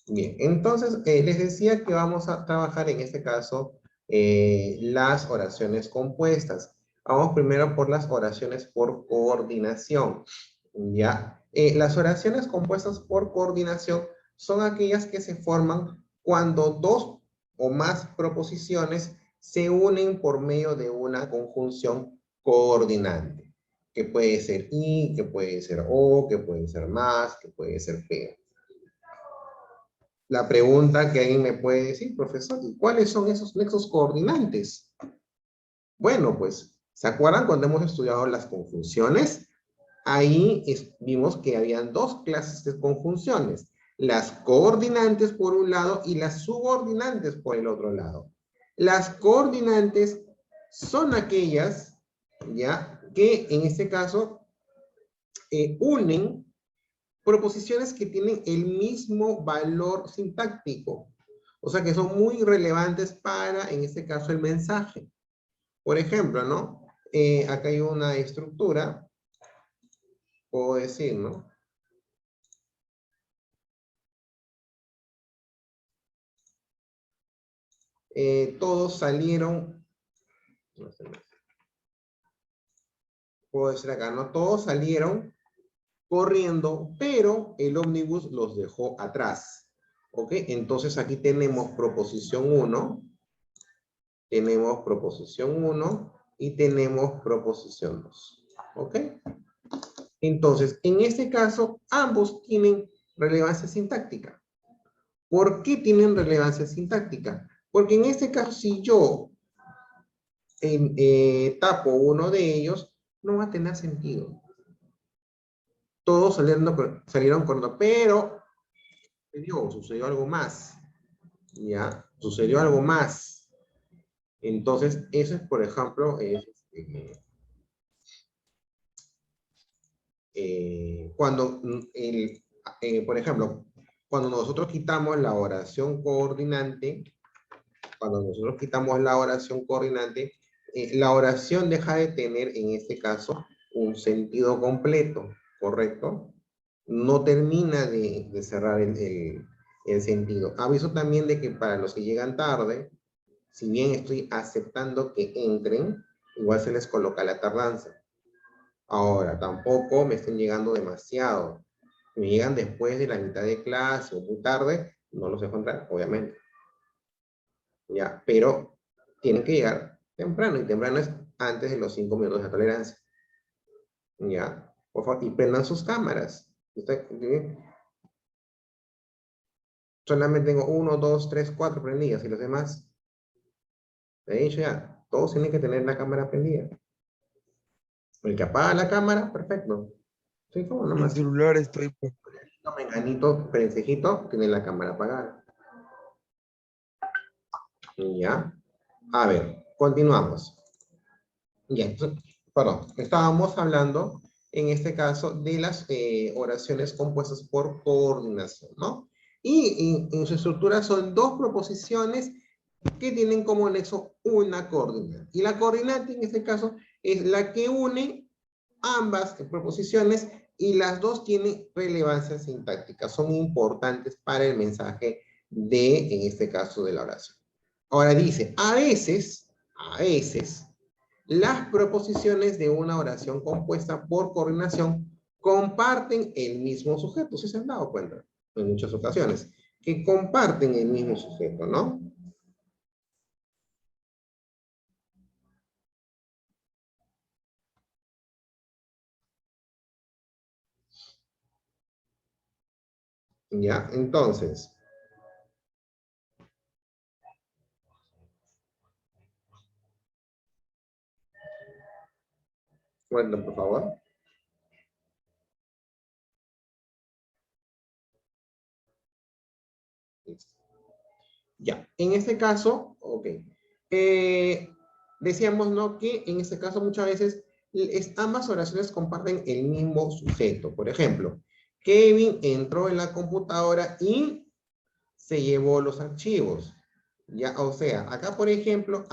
Bien, entonces les decía que vamos a trabajar en este caso las oraciones compuestas. Vamos primero por las oraciones por coordinación. ¿Ya? Las oraciones compuestas por coordinación son aquellas que se forman cuando dos o más proposiciones se unen por medio de una conjunción coordinante, que puede ser y, que puede ser o, que puede ser más, que puede ser pero. La pregunta que alguien me puede decir, profesor, ¿y cuáles son esos nexos coordinantes? Bueno, pues, ¿se acuerdan cuando hemos estudiado las conjunciones? Ahí vimos que habían dos clases de conjunciones, las coordinantes por un lado y las subordinantes por el otro lado. Las coordinantes son aquellas, ya, que en este caso unen proposiciones que tienen el mismo valor sintáctico, o sea que son muy relevantes para, en este caso, el mensaje. Por ejemplo, ¿no? Acá hay una estructura, puedo decir, ¿no? Todos salieron, no sé, puedo decir acá, ¿no? Todos salieron corriendo, pero el ómnibus los dejó atrás. ¿Ok? Entonces aquí tenemos proposición 1, tenemos proposición 1 y tenemos proposición 2. ¿Ok? Entonces, en este caso, ambos tienen relevancia sintáctica. ¿Por qué tienen relevancia sintáctica? Porque en este caso, si yo tapo uno de ellos, no va a tener sentido. Todos salieron corriendo, pero sucedió algo más. ¿Ya? Sucedió algo más. Entonces, eso es, por ejemplo, cuando, por ejemplo, cuando nosotros quitamos la oración coordinante, la oración deja de tener, en este caso, un sentido completo, ¿correcto? No termina de cerrar el sentido. Aviso también de que para los que llegan tarde, si bien estoy aceptando que entren, igual se les coloca la tardanza. Ahora, tampoco me estén llegando demasiado. Si me llegan después de la mitad de clase o muy tarde, no los dejo entrar, obviamente. Ya, pero tienen que llegar temprano, y temprano es antes de los 5 minutos de tolerancia. Ya, por favor, y prendan sus cámaras. Solamente tengo 1, 2, 3, 4 prendidas, y los demás, he dicho ya, todos tienen que tener la cámara prendida. El que apaga la cámara, perfecto. Sí, como Mi nomás. celular estoy... Menganito, Perencejito, tiene la cámara apagada. Ya. A ver, continuamos. Ya, entonces, perdón, estábamos hablando en este caso de las oraciones compuestas por coordinación, ¿no? Y en su estructura son dos proposiciones que tienen como nexo una coordinante. Y la coordinante en este caso es la que une ambas proposiciones, y las dos tienen relevancia sintáctica, son importantes para el mensaje de, en este caso, de la oración. Ahora dice, a veces, las proposiciones de una oración compuesta por coordinación comparten el mismo sujeto. ¿Sí se han dado cuenta? En muchas ocasiones, que comparten el mismo sujeto, ¿no? Ya, entonces, bueno, por favor. Ya, en este caso, ok. Decíamos, ¿no? Que en este caso muchas veces ambas oraciones comparten el mismo sujeto. Por ejemplo, Kevin entró en la computadora y se llevó los archivos. Ya, o sea, acá por ejemplo,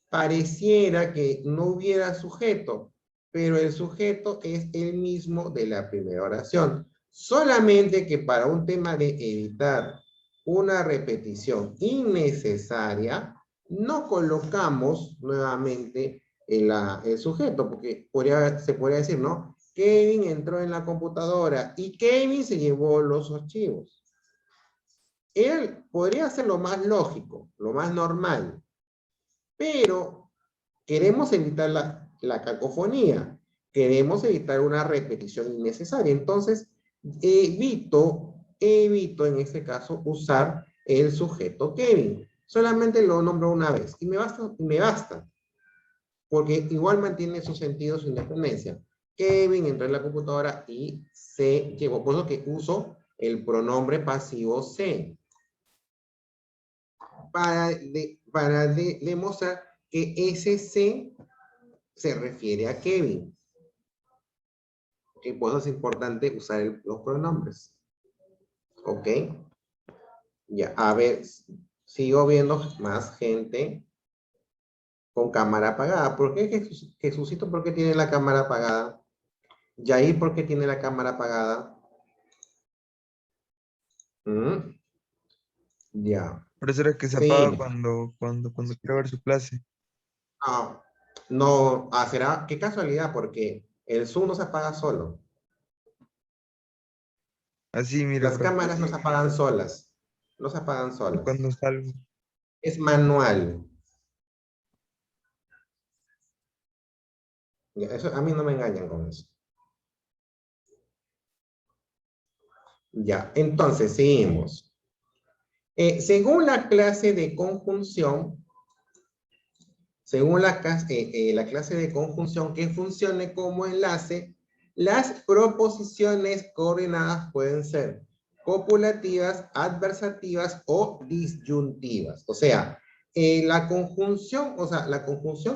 pareciera que no hubiera sujeto, pero el sujeto es el mismo de la primera oración. Solamente que para un tema de evitar una repetición innecesaria, no colocamos nuevamente el sujeto, porque se podría decir, ¿no? Kevin entró en la computadora y Kevin se llevó los archivos. Él podría ser lo más lógico, lo más normal, pero queremos evitar la cacofonía, queremos evitar una repetición innecesaria. Entonces, evito en este caso usar el sujeto Kevin. Solamente lo nombro una vez y me basta, porque igual mantiene su sentido, su independencia. Kevin entró en la computadora y se llevó, por eso que uso el pronombre pasivo se, para demostrar que ese se refiere a Kevin. Y por eso es importante usar los pronombres. ¿Ok? Ya, a ver, sigo viendo más gente con cámara apagada. ¿Por qué, Jesucito, por qué tiene la cámara apagada? Yair, ¿por qué tiene la cámara apagada? Ya. Pareciera que se apaga Sí. cuando quiere ver su clase. Ah, no, será, qué casualidad, porque el Zoom no se apaga solo. Así, mira, Las por acá. cámaras no se apagan solas. No se apagan Y solas. cuando salgo. Es manual. Ya, eso, a mí no me engañan con eso. Ya, entonces seguimos. Según la clase de conjunción, la clase de conjunción que funcione como enlace, las proposiciones coordinadas pueden ser copulativas, adversativas o disyuntivas. O sea, la conjunción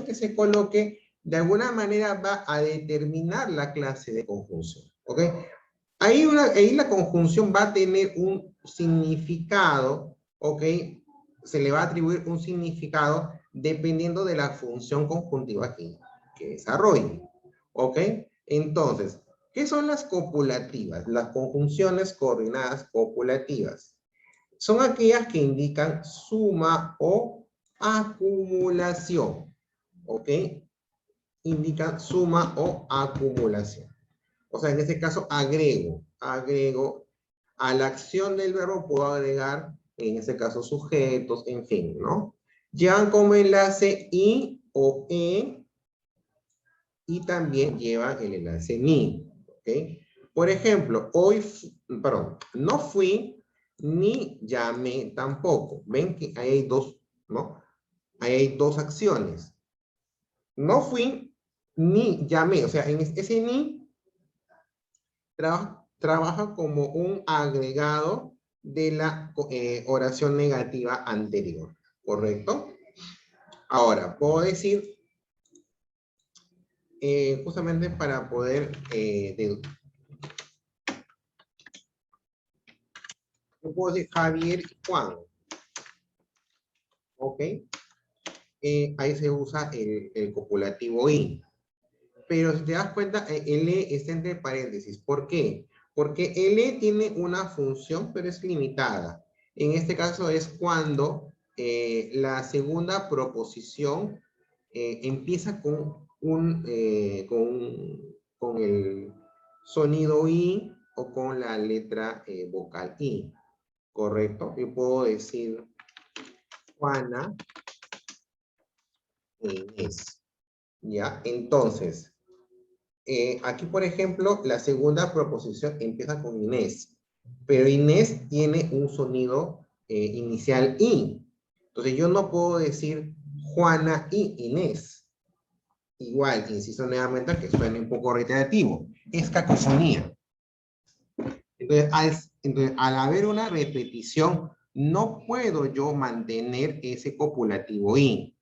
que se coloque de alguna manera va a determinar la clase de conjunción. ¿Ok? Ahí la conjunción va a tener un significado, ¿ok? Se le va a atribuir un significado dependiendo de la función conjuntiva que desarrolle, ¿ok? Entonces, ¿qué son las copulativas? Las conjunciones coordinadas copulativas. Son aquellas que indican suma o acumulación, ¿ok? Indican suma o acumulación. O sea, en este caso agrego a la acción del verbo, puedo agregar, en este caso, sujetos, en fin, ¿no? Llevan como enlace y o en, y también llevan el enlace ni, ¿ok? Por ejemplo, no fui ni llamé tampoco. Ven que ahí hay dos, ¿no? Ahí hay dos acciones. No fui ni llamé, o sea, en ese ni trabaja como un agregado de la oración negativa anterior, ¿correcto? Ahora, puedo decir, justamente para poder yo puedo decir Javier y Juan, ¿ok? Ahí se usa el copulativo in. Pero si te das cuenta, L está entre paréntesis. ¿Por qué? Porque L tiene una función, pero es limitada. En este caso es cuando la segunda proposición empieza con el sonido I o con la letra vocal I. ¿Correcto? Yo puedo decir Juana e Inés. ¿Ya? Entonces, aquí, por ejemplo, la segunda proposición empieza con Inés, pero Inés tiene un sonido inicial I. Entonces, yo no puedo decir Juana y Inés. Igual, insisto nuevamente, que suene un poco reiterativo. Es cacofonía. Entonces, al haber una repetición, no puedo yo mantener ese copulativo I.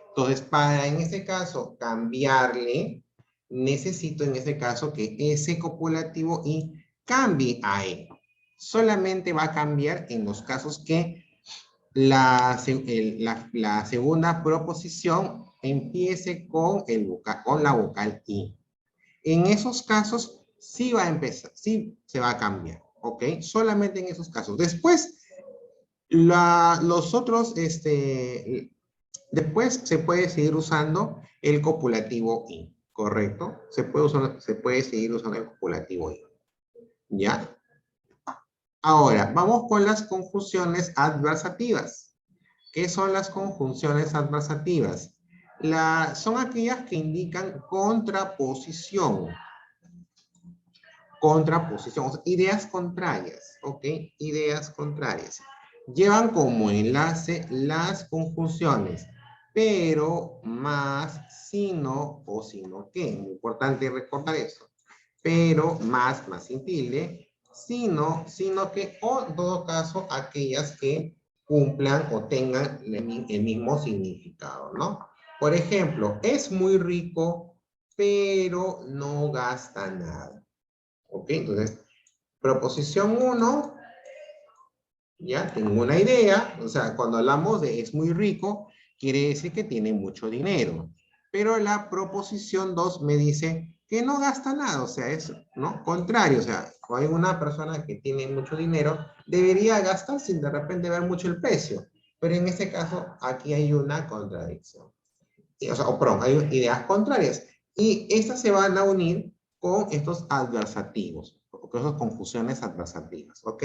Entonces, para en este caso cambiarle, necesito en este caso que ese copulativo I cambie a E. Solamente va a cambiar en los casos que la segunda proposición empiece con la vocal I. En esos casos sí va a empezar, sí se va a cambiar, ¿ok? Solamente en esos casos. Después, los otros, después se puede seguir usando el copulativo in, ¿correcto? Se puede seguir usando el copulativo in, ¿ya? Ahora, vamos con las conjunciones adversativas. ¿Qué son las conjunciones adversativas? Son aquellas que indican contraposición. Contraposición, o sea, ideas contrarias, ¿ok? Ideas contrarias. Llevan como enlace las conjunciones, pero más, sino o sino que. Muy importante recordar eso. Pero más sin tilde, sino que, o en todo caso, aquellas que cumplan o tengan el mismo significado, ¿no? Por ejemplo, es muy rico, pero no gasta nada. ¿Ok? Entonces, proposición 1, ya tengo una idea, o sea, cuando hablamos de es muy rico, quiere decir que tiene mucho dinero. Pero la proposición 2 me dice que no gasta nada, o sea, es, ¿no? Contrario, o sea, cuando hay una persona que tiene mucho dinero, debería gastar sin de repente ver mucho el precio. Pero en este caso, aquí hay una contradicción. O sea, perdón, hay ideas contrarias. Y estas se van a unir con estos adversativos, con esas confusiones adversativas, ¿ok?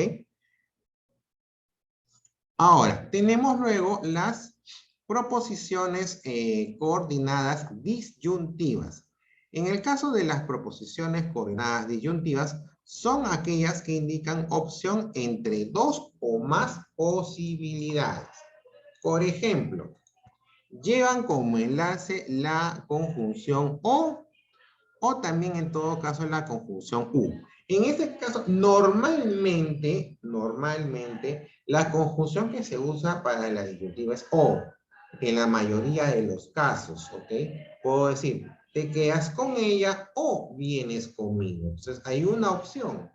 Ahora, tenemos luego las proposiciones coordinadas disyuntivas. En el caso de las proposiciones coordinadas disyuntivas, son aquellas que indican opción entre dos o más posibilidades. Por ejemplo, llevan como enlace la conjunción o también en todo caso la conjunción U. En este caso, normalmente, la conjunción que se usa para la disyuntiva es o, en la mayoría de los casos, ¿ok? Puedo decir, te quedas con ella o vienes conmigo. Entonces, hay una opción.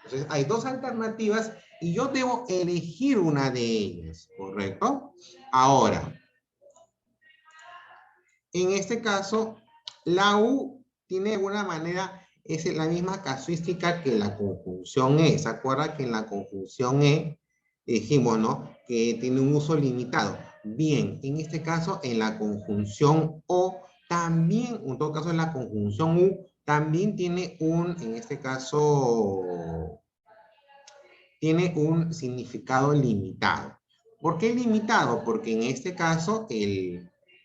Entonces, hay dos alternativas y yo debo elegir una de ellas, ¿correcto? Ahora, en este caso, la U tiene de alguna manera es la misma casuística que la conjunción E. ¿Se acuerda que en la conjunción E dijimos, ¿no? Que tiene un uso limitado. Bien, en este caso, en la conjunción O, también, en todo caso, en la conjunción U, también tiene en este caso, tiene un significado limitado. ¿Por qué limitado? Porque en este caso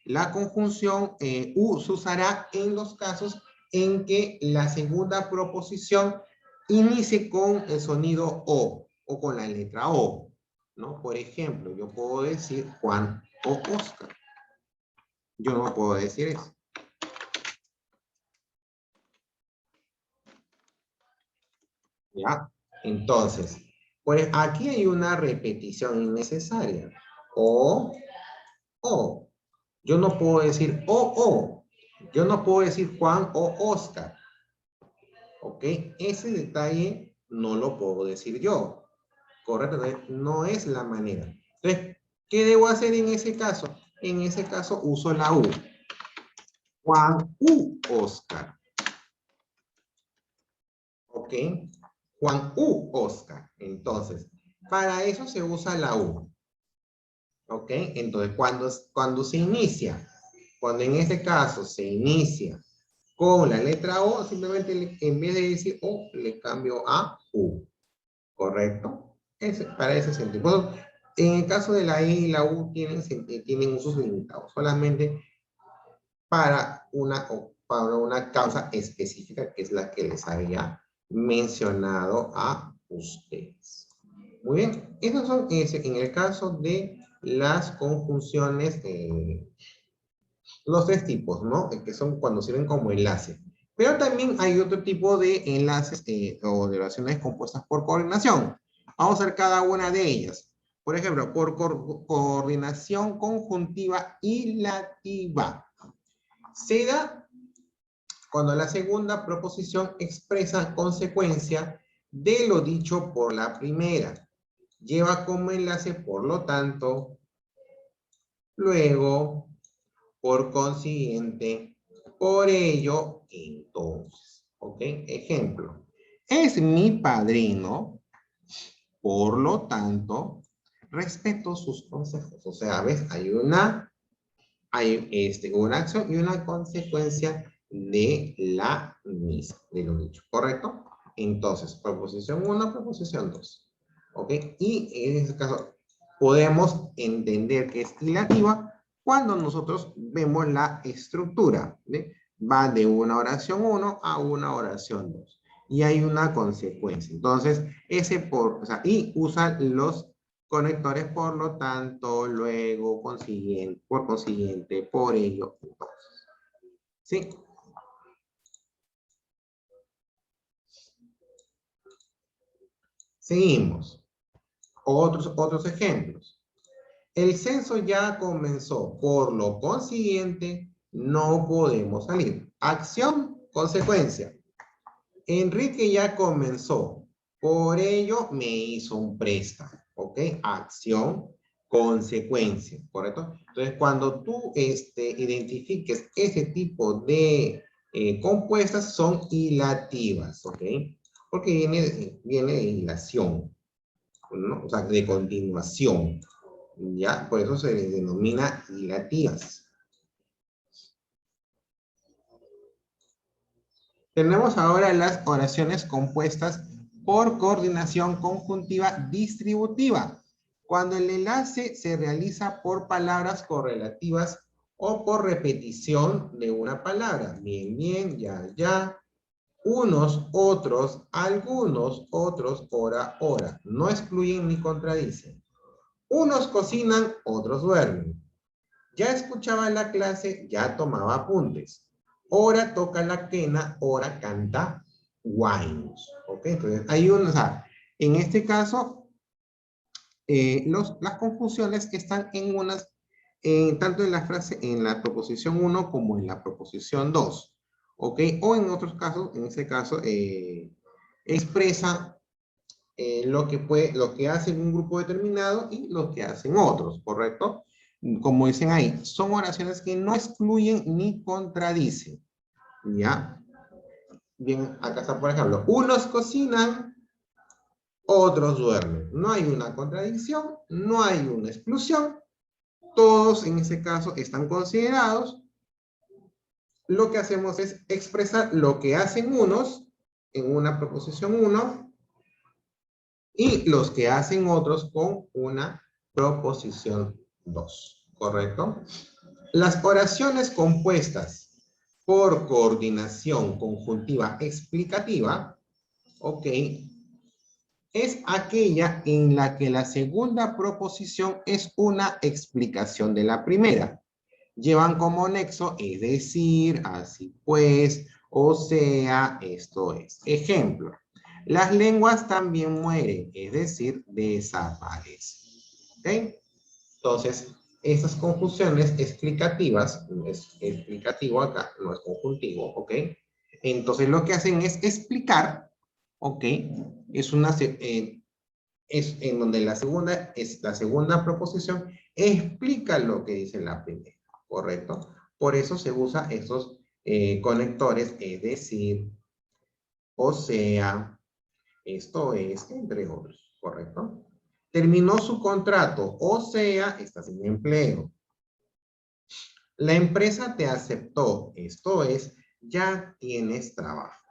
la conjunción U se usará en los casos en que la segunda proposición inicie con el sonido o con la letra O, ¿no? Por ejemplo, yo puedo decir Juan o Oscar. Yo no puedo decir eso. ¿Ya? Entonces, pues aquí hay una repetición innecesaria. O. Yo no puedo decir o. Yo no puedo decir Juan o Oscar. ¿Ok? Ese detalle no lo puedo decir yo. Correcto. Entonces, no es la manera. Entonces, ¿qué debo hacer en ese caso? En ese caso uso la U. Juan U Oscar. ¿Ok? Juan U Oscar. Entonces, para eso se usa la U. ¿Ok? Entonces, cuando se inicia, cuando en este caso se inicia con la letra O, simplemente en vez de decir O, le cambio a U. ¿Correcto? Para ese sentido. Bueno, en el caso de la E y la U tienen usos limitados, solamente para una causa específica, que es la que les había mencionado a ustedes. Muy bien, esos son en el caso de las conjunciones, los tres tipos, ¿no? Que son cuando sirven como enlace. Pero también hay otro tipo de enlaces o de oraciones compuestas por coordinación. Vamos a ver cada una de ellas. Por ejemplo, por coordinación conjuntiva ilativa. Se da cuando la segunda proposición expresa consecuencia de lo dicho por la primera. Lleva como enlace, por lo tanto, luego, por consiguiente, por ello, entonces. ¿Ok? Ejemplo. Es mi padrino, por lo tanto, respeto sus consejos. O sea, ¿ves? Hay una acción y una consecuencia de la misma, de lo dicho, ¿correcto? Entonces, proposición 1, proposición 2. ¿Ok? Y en este caso, podemos entender que es hilativa cuando nosotros vemos la estructura. ¿Sí? Va de una oración 1 a una oración 2. Y hay una consecuencia. Entonces, y usa los conectores, por lo tanto, luego, consiguiente, por consiguiente, por ello, entonces. ¿Sí? Seguimos. Otros ejemplos. El censo ya comenzó, por lo consiguiente, no podemos salir. Acción, consecuencia. Enrique ya comenzó, por ello me hizo un préstamo, ¿ok? Acción, consecuencia, ¿correcto? Entonces, cuando tú identifiques ese tipo de compuestas, son hilativas, ¿ok? Porque viene de hilación, ¿no? O sea, de continuación, ¿ya? Por eso se les denomina hilativas. Tenemos ahora las oraciones compuestas por coordinación conjuntiva distributiva, cuando el enlace se realiza por palabras correlativas o por repetición de una palabra. Bien, bien, ya, ya. Unos, otros, algunos, otros, hora, hora. No excluyen ni contradicen. Unos cocinan, otros duermen. Ya escuchaba la clase, ya tomaba apuntes. Ora toca la quena, ora canta guaynos. ¿Ok? Entonces, o sea, en este caso, las conjunciones están tanto en la frase, en la proposición 1 como en la proposición 2. ¿Ok? O en otros casos, en este caso, expresa lo que hacen un grupo determinado y lo que hacen otros, ¿correcto? Como dicen ahí, son oraciones que no excluyen ni contradicen, ¿ya? Bien, acá está, por ejemplo, unos cocinan, otros duermen. No hay una contradicción, no hay una exclusión, todos en ese caso están considerados. Lo que hacemos es expresar lo que hacen unos en una proposición 1 y los que hacen otros con una proposición 2, ¿correcto? Las oraciones compuestas por coordinación conjuntiva explicativa, ¿ok? Es aquella en la que la segunda proposición es una explicación de la primera. Llevan como nexo, es decir, así pues, o sea, esto es. Ejemplo, las lenguas también mueren, es decir, desaparecen. ¿Ok? Entonces, estas conjunciones explicativas, es explicativo acá, no es conjuntivo, ¿ok? Entonces, lo que hacen es explicar, ¿ok? Es en donde la segunda proposición explica lo que dice la primera, ¿correcto? Por eso se usa estos conectores, es decir, o sea, esto es, entre otros, ¿correcto? Terminó su contrato, o sea, está sin empleo. La empresa te aceptó, esto es, ya tienes trabajo,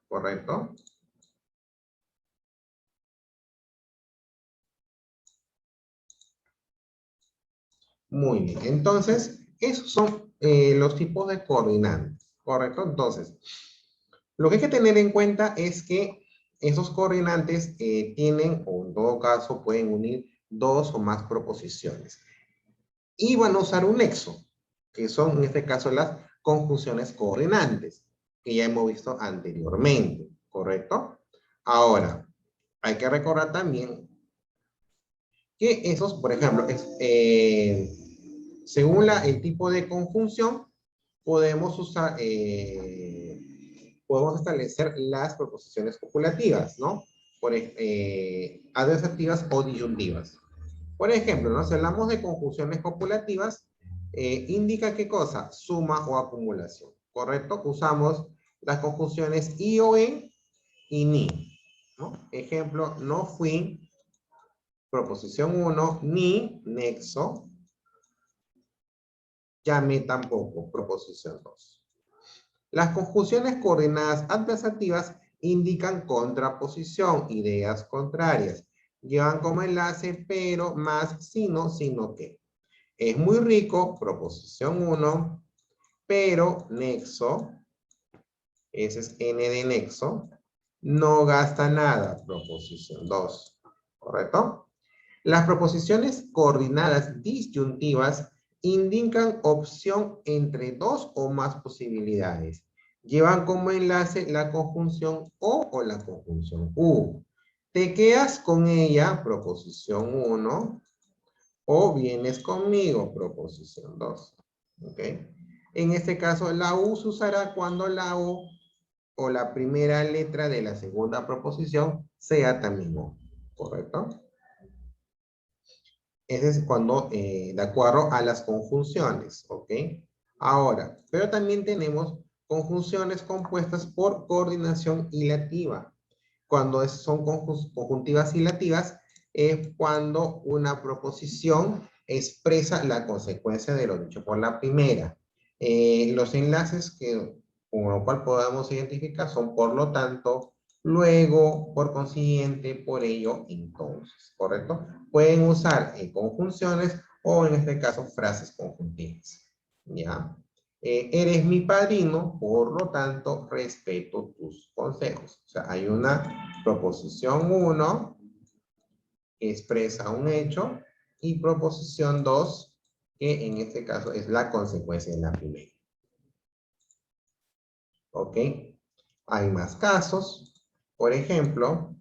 ¿correcto? Muy bien, entonces, esos son los tipos de coordinantes, ¿correcto? Entonces, lo que hay que tener en cuenta es que esos coordinantes tienen, o en todo caso, pueden unir dos o más proposiciones. Y van a usar un nexo, que son en este caso las conjunciones coordinantes, que ya hemos visto anteriormente, ¿correcto? Ahora, hay que recordar también que esos, por ejemplo, según el tipo de conjunción, podemos podemos establecer las proposiciones copulativas, ¿no? Adversativas o disyuntivas. Por ejemplo, ¿no? Si hablamos de conjunciones copulativas, indica qué cosa, suma o acumulación, ¿correcto? Usamos Las conjunciones y o en y ni, ¿no? Ejemplo, no fui, proposición 1, ni, nexo, llamé tampoco, proposición 2. Las conjunciones coordenadas adversativas indican contraposición, ideas contrarias. Llevan como enlace, pero más sino que. Es muy rico, proposición 1, pero nexo, ese es n de nexo, no gasta nada, proposición 2. ¿Correcto? Las proposiciones coordinadas disyuntivas indican opción entre dos o más posibilidades. Llevan como enlace la conjunción o la conjunción u. Te quedas con ella, proposición 1, o vienes conmigo, proposición 2. ¿Ok? En este caso, la u se usará cuando la o la primera letra de la segunda proposición sea también o. ¿Correcto? Ese es cuando, de acuerdo a las conjunciones, ¿ok? Ahora, pero también tenemos conjunciones compuestas por coordinación hilativa. Cuando son conjuntivas hilativas, es cuando una proposición expresa la consecuencia de lo dicho por la primera. Los enlaces con lo cual podamos identificar son por lo tanto, luego, por consiguiente, por ello, entonces, ¿correcto? Pueden usar conjunciones o en este caso frases conjuntivas, ¿ya? Eres mi padrino, por lo tanto, respeto tus consejos. O sea, hay una proposición 1 que expresa un hecho y proposición 2 que en este caso es la consecuencia de la primera. ¿Ok? Hay más casos. Por ejemplo,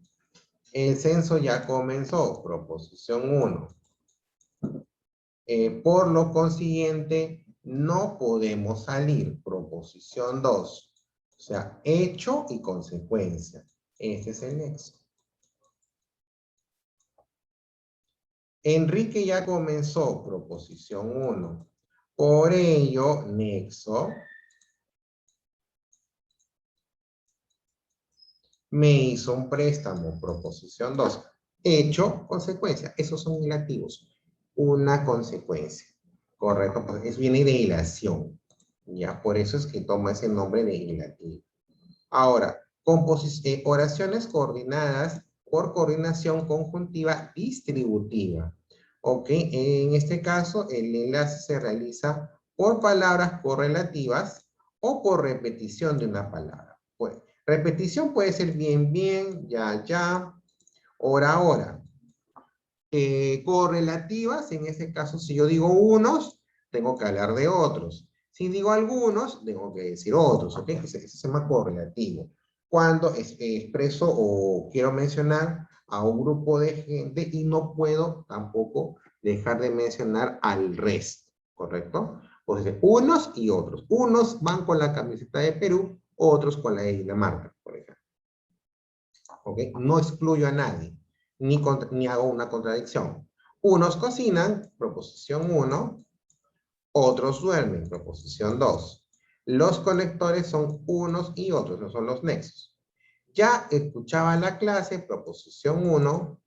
el censo ya comenzó, proposición 1. Por lo consiguiente, no podemos salir, proposición 2. O sea, hecho y consecuencia. Este es el nexo. Enrique ya comenzó, proposición 1. Por ello, nexo, me hizo un préstamo, proposición 2. Hecho, consecuencia. Esos son hilativos. Una consecuencia. Correcto, pues eso viene de hilación. Ya, por eso es que toma ese nombre de hilativo. Ahora, oraciones coordinadas por coordinación conjuntiva distributiva. Ok, en este caso el enlace se realiza por palabras correlativas o por repetición de una palabra. Pues, repetición puede ser bien, bien, ya, ya, hora, hora. Correlativas, en este caso, si yo digo unos, tengo que hablar de otros. Si digo algunos, tengo que decir otros, ¿ok? Eso se llama correlativo. Cuando expreso o quiero mencionar a un grupo de gente y no puedo tampoco dejar de mencionar al resto, ¿correcto? Pues unos y otros. Unos van con la camiseta de Perú, otros con la de Dinamarca, por ejemplo. ¿Ok? No excluyo a nadie, ni hago una contradicción. Unos cocinan, proposición 1, otros duermen, proposición 2. Los conectores son unos y otros, no son los nexos. Ya escuchaba la clase, proposición 1,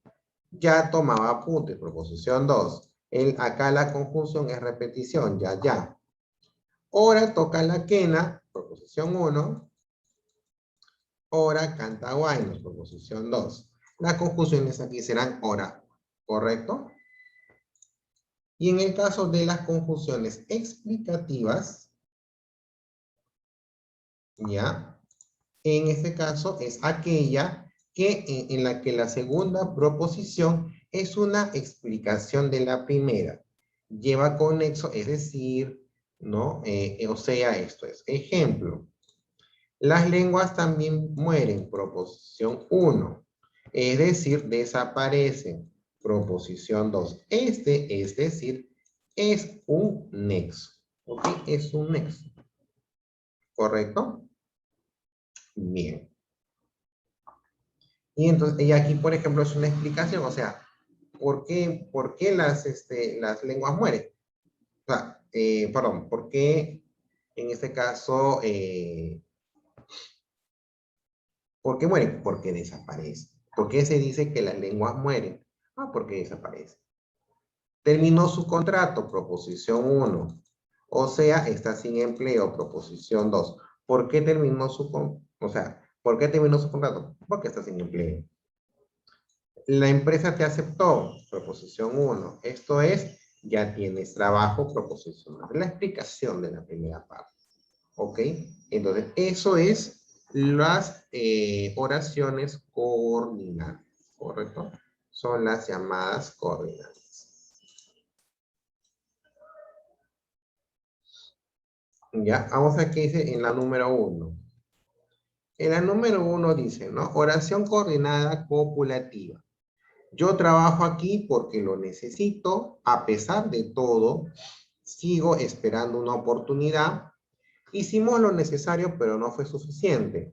ya tomaba apuntes, proposición 2. Acá la conjunción es repetición, ya, ya. Ahora toca la quena, proposición 1. Hora, canta, guaynos, proposición 2. Las conjunciones aquí serán hora, ¿correcto? Y en el caso de las conjunciones explicativas, ¿ya? En este caso es aquella en la que la segunda proposición es una explicación de la primera. Lleva conexo, es decir, ¿no? O sea, esto es. Ejemplo, las lenguas también mueren, proposición 1. Es decir, desaparecen, proposición 2. Este, es decir, es un nexo. ¿Ok? Es un nexo. ¿Correcto? Bien. Y entonces, y aquí, por ejemplo, es una explicación, o sea, ¿por qué las lenguas mueren? O sea, perdón, ¿por qué en este caso ¿Por qué mueren? Porque desaparecen. ¿Por qué se dice que las lenguas mueren? Ah, porque desaparecen. Terminó su contrato, proposición 1. O sea, está sin empleo, proposición 2. ¿Por qué terminó ¿por qué terminó su contrato? Porque está sin empleo. La empresa te aceptó, proposición 1. Esto es, ya tienes trabajo, proposición 2. La explicación de la primera parte. ¿Ok? Entonces, eso es las oraciones coordinadas. ¿Correcto? Son las llamadas coordinadas. Ya, vamos a que dice en la número 1. En la número 1 dice, ¿no? Oración coordinada copulativa. Yo trabajo aquí porque lo necesito, a pesar de todo, sigo esperando una oportunidad. Hicimos lo necesario, pero no fue suficiente.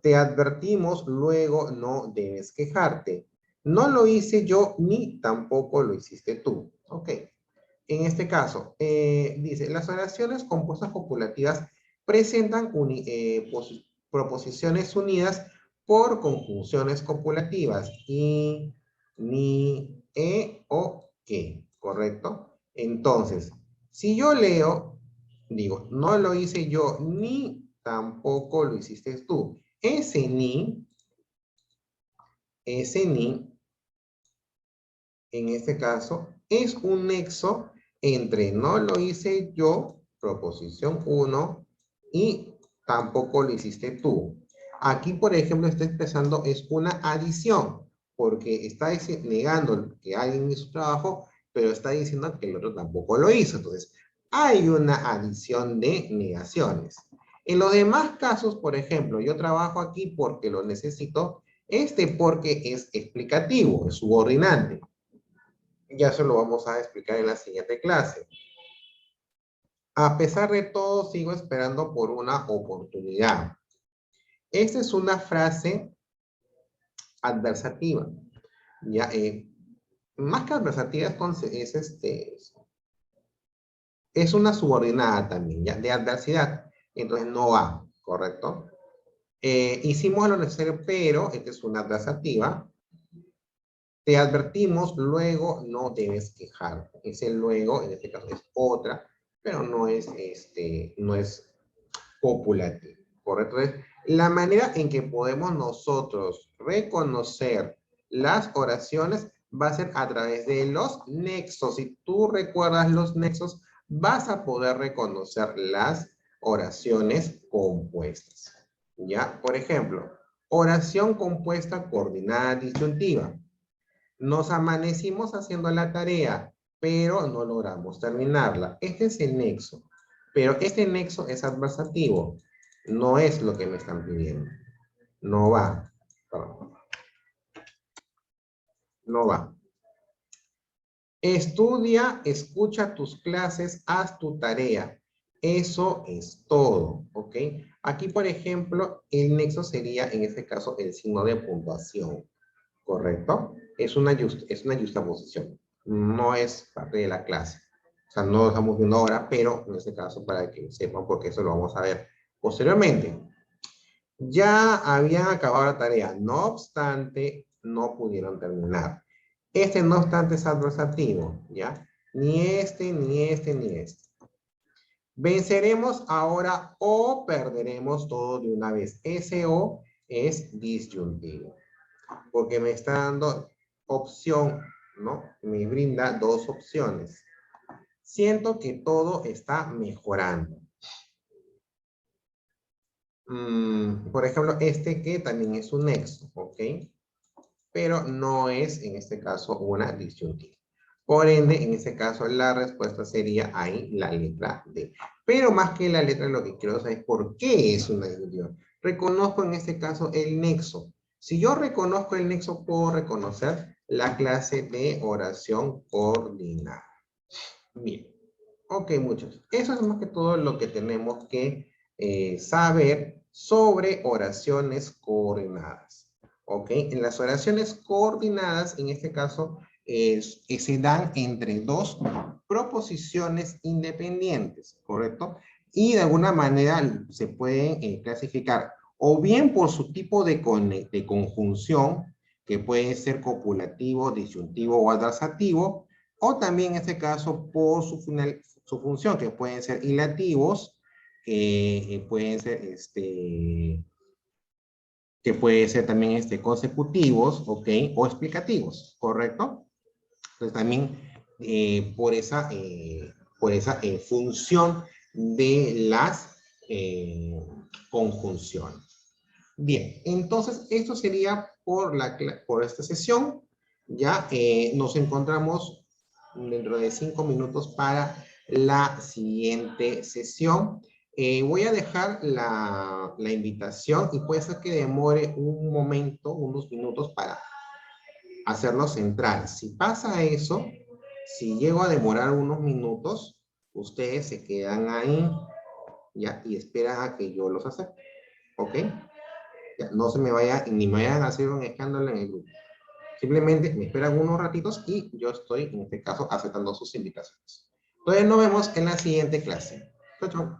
Te advertimos, luego no debes quejarte. No lo hice yo, ni tampoco lo hiciste tú. Ok. En este caso, dice, las oraciones compuestas copulativas presentan proposiciones unidas por conjunciones copulativas. Y, ni, o, que. ¿Correcto? Entonces, si yo leo, digo, no lo hice yo, ni tampoco lo hiciste tú. Ese ni, en este caso, es un nexo entre no lo hice yo, proposición 1, y tampoco lo hiciste tú. Aquí, por ejemplo, está expresando es una adición, porque está negando que alguien hizo su trabajo, pero está diciendo que el otro tampoco lo hizo. Entonces, hay una adición de negaciones. En los demás casos, por ejemplo, yo trabajo aquí porque lo necesito, este porque es explicativo, es subordinante. Ya eso lo vamos a explicar en la siguiente clase. A pesar de todo, sigo esperando por una oportunidad. Esta es una frase adversativa. Ya, más que adversativa, entonces, es una subordinada también, ya, de adversidad. Entonces no va, ¿correcto? Hicimos lo necesario, pero esta es una adversativa. Te advertimos, luego no debes quejarte. Ese luego, en este caso, es otra, pero no es copulativo, ¿correcto? Entonces, la manera en que podemos nosotros reconocer las oraciones va a ser a través de los nexos. Si tú recuerdas los nexos, vas a poder reconocer las oraciones compuestas. ¿Ya? Por ejemplo, oración compuesta coordinada disyuntiva. Nos amanecimos haciendo la tarea, pero no logramos terminarla. Este es el nexo. Pero este nexo es adversativo. No es lo que me están pidiendo. No va. Perdón. No va. Estudia, escucha tus clases, haz tu tarea. Eso es todo, ¿ok? Aquí, por ejemplo, el nexo sería, en este caso, el signo de puntuación. ¿Correcto? Es una justaposición. No es parte de la clase. O sea, no lo estamos viendo ahora, pero en este caso para que sepan, porque eso lo vamos a ver posteriormente. Ya habían acabado la tarea, no obstante, no pudieron terminar. Este no obstante es adversativo, ¿ya? Ni este, ni este, ni este. Venceremos ahora o perderemos todo de una vez. Ese o es disyuntivo, porque me está dando opción, ¿no? Me brinda dos opciones. Siento que todo está mejorando. Por ejemplo, este que también es un nexo, ¿ok? Pero no es, en este caso, una disyuntiva. Por ende, en este caso, la respuesta sería ahí la letra D. Pero más que la letra, lo que quiero saber es por qué es una disyuntiva. Reconozco en este caso el nexo. Si yo reconozco el nexo, puedo reconocer la clase de oración coordinada. Bien. Ok, muchachos. Eso es más que todo lo que tenemos que saber sobre oraciones coordinadas. Ok, en las oraciones coordinadas, en este caso, se dan entre dos proposiciones independientes, ¿correcto? Y de alguna manera se pueden clasificar o bien por su tipo de conjunción, que puede ser copulativo, disyuntivo o adversativo, o también en este caso por su función, que pueden ser hilativos, pueden ser que puede ser también consecutivos, ¿ok? O explicativos, ¿correcto? Entonces también por esa función de las conjunciones. Bien, entonces esto sería por esta sesión. Ya nos encontramos dentro de 5 minutos para la siguiente sesión. Voy a dejar la invitación y puede ser que demore un momento, unos minutos para hacerlo central. Si pasa eso, si llego a demorar unos minutos, ustedes se quedan ahí ya, y esperan a que yo los acepte. ¿Ok? Ya, no se me vaya, ni me vayan a hacer un escándalo en el grupo. Simplemente me esperan unos ratitos y yo estoy, en este caso, aceptando sus invitaciones. Entonces nos vemos en la siguiente clase. Chau, chau.